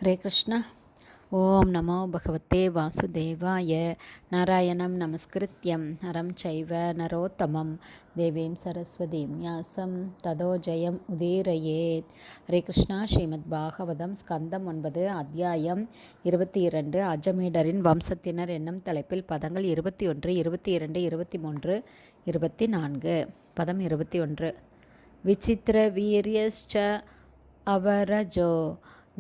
ஹரே கிருஷ்ணா. ஓம் நமோ பகவத்தே வாசுதேவாய. நாராயணம் நமஸ்கிருத்யம் நரம் சைவ நரோத்தமம் தேவீம் சரஸ்வதீம் வியாசம் ததோ ஜெயம் உதீரயேத். ஹரே கிருஷ்ணா. ஸ்ரீமத் பாகவதம் ஸ்கந்தம் 9 அத்தியாயம் 22 அஜமீடரின் வம்சத்தினர் என்னும் தலைப்பில் பதங்கள் 21, 22, 23, 24. பதம் 21. விசித்திர வீரியஸ்ச அவரஜோ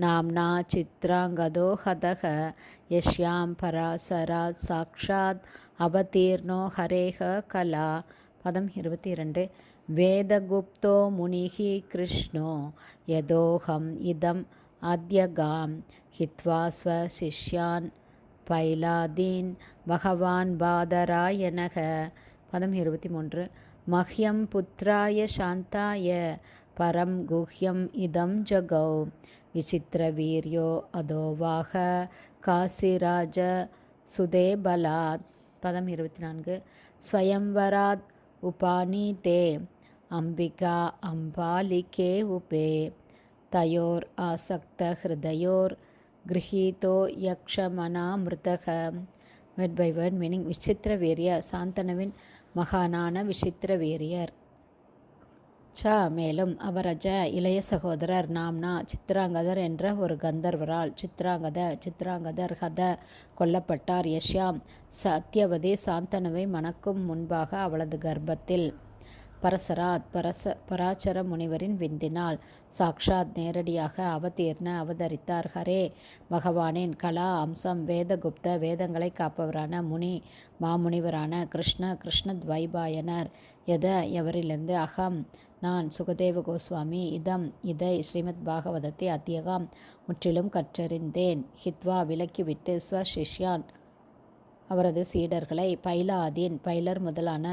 நாம்னா சித்ராங்கதோ ஹதக யஷ்யாம் பராசராத் சாக்ஷாத் அவதீர்ணோ ஹரேஹ கலா. பதம் 22. வேதகுப்தோ முனிஹி கிருஷ்ணோ யதோஹம் இதம் அத்யகாம் ஹித்வா ஸ்வ சிஷ்யான் பைலாதீன் பகவான் பாதராயணக. பதம் 23. மஹ்யம் புத்ராய சாந்தாய பரம் குஹ்யம் இதம் ஜகௌ விசித்திர வீர்யோ அதோவாக காசிராஜ சுதேபலாத். பதம் 24. ஸ்வயம்வராத் உபானீதே அம்பிகா அம்பாலிகே உபே தயோர் ஆசக்த ஹிருதயோர் கிரஹீதோ யக்ஷமனாமிருதக. Word by word meaning. Vichitravirya சாந்தனுவின் மகானான விசித்திர வீரியர். மேலும் அவரஜ இளைய சகோதரர் நாம்னா சித்ராங்கதர் என்ற ஒரு கந்தர்வரால் சித்ராங்கதர் ஹத கொல்லப்பட்டார். யஷ்யாம் சத்யவதி சாந்தனுவை மணக்கும் முன்பாக அவளது கர்ப்பத்தில் பராசர முனிவரின் விந்தினால் சாக்ஷாத் நேரடியாக அவதரித்தார். ஹரே பகவானின் கலா அம்சம் வேதகுப்த வேதங்களை காப்பவரான முனி மாமுனிவரான கிருஷ்ணத்வைபாயனர் எவரிலிருந்து அகம் நான் சுகதேவ கோஸ்வாமி இதை ஸ்ரீமத் பாகவதத்தை அத்தியகாம் முற்றிலும் கற்றறிந்தேன். ஹித்வா விலக்கிவிட்டு ஸ்வசிஷ்யான் அவரது சீடர்களை பைலர் முதலான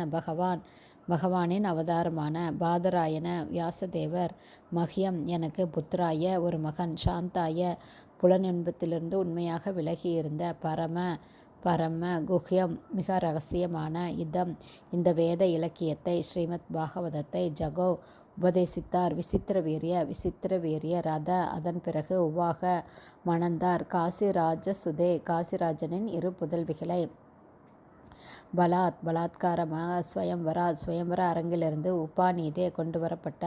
பகவானின் அவதாரமான பாதராயண வியாசதேவர் மஹ்யம் எனக்கு புத்ராய ஒரு மகன் சாந்தாய புலனின்பத்திலிருந்து உண்மையாக விலகியிருந்த பரம குஹ்யம் மிக ரகசியமான இந்த வேத இலக்கியத்தை ஸ்ரீமத் பாகவதத்தை ஜகோ உபதேசித்தார். விசித்திர வீரிய ரத அதன் பிறகு உவாக மணந்தார் காசிராஜனின் இரு புதல்விகளை. பலாத்காரமாக ஸ்வயம்வர அரங்கிலிருந்து உபாநீதே கொண்டு வரப்பட்ட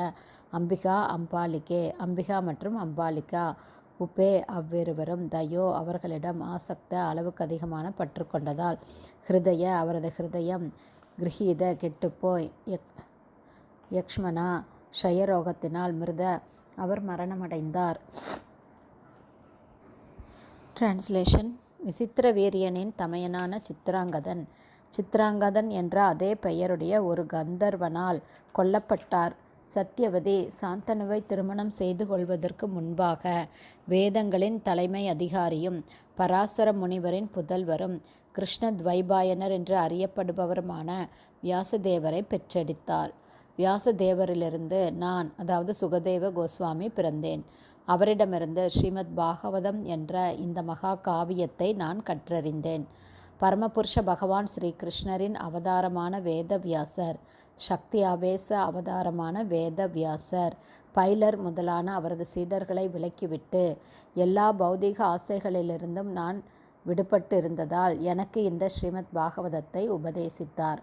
அம்பிகா மற்றும் அம்பாலிகா உபே அவ்விருவரும் தயோ அவர்களிடம் ஆசக்த அளவுக்கு அதிகமான பற்று கொண்டதால் அவரது ஹிருதயம் கிரஹீத கெட்டுப்போய் யக்ஷ்மனா ஷயரோகத்தினால் அவர் மரணமடைந்தார். டிரான்ஸ்லேஷன். விசித்திர வீரியனின் தமையனான சித்ராங்கதன் என்ற அதே பெயருடைய ஒரு கந்தர்வனால் கொல்லப்பட்டார். சத்யவதி சாந்தனுவை திருமணம் செய்து கொள்வதற்கு முன்பாக வேதங்களின் தலைமை அதிகாரியும் பராசர முனிவரின் புதல்வரும் கிருஷ்ணத்வைபாயனர் என்று அறியப்படுபவருமான வியாசதேவரை பெற்றெடுத்தாள். வியாசதேவரிலிருந்து நான், அதாவது சுகதேவ கோஸ்வாமி பிறந்தேன். அவரிடமிருந்து ஸ்ரீமத் பாகவதம் என்ற இந்த மகா காவியத்தை நான் கற்றறிந்தேன். பரமபுருஷ பகவான் ஸ்ரீ கிருஷ்ணரின் அவதாரமான வேதவியாசர், சக்தி ஆவேச அவதாரமான வேதவியாசர், பைலர் முதலான அவரது சீடர்களை விலக்கிவிட்டு எல்லா பௌதிக ஆசைகளிலிருந்தும் நான் விடுபட்டு இருந்ததால் எனக்கு இந்த ஸ்ரீமத் பாகவதத்தை உபதேசித்தார்.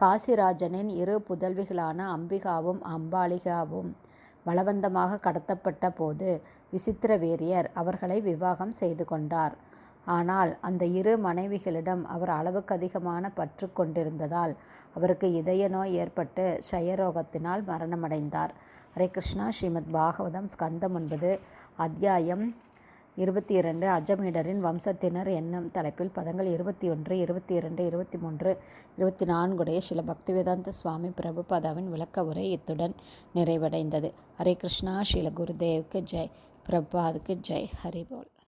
காசிராஜனின் இரு புதல்விகளான அம்பிகாவும் அம்பாலிகாவும் பலவந்தமாக கடத்தப்பட்ட போது விசித்திர வீரியர் அவர்களை விவாகம் செய்து கொண்டார். ஆனால் அந்த இரு மனைவிகளிடம் அவர் அளவுக்கு அதிகமான பற்று கொண்டிருந்ததால் அவருக்கு இதய நோய் ஏற்பட்டு ஷயரோகத்தினால் மரணமடைந்தார். ஹரே கிருஷ்ணா. ஸ்ரீமத் பாகவதம் ஸ்கந்தம் 9 அத்தியாயம் 22 அஜமீடரின் வம்சத்தினர் என்னும் தலைப்பில் பதங்கள் 21, 22, 23, 24 ஸ்ரீல பக்திவேதாந்த சுவாமி பிரபுபாதாவின் விளக்க உரை இத்துடன் நிறைவடைந்தது. ஹரே கிருஷ்ணா. ஸ்ரீல குருதேவுக்கு ஜெய். பிரபுபாதுக்கு ஜெய். ஹரி போல்.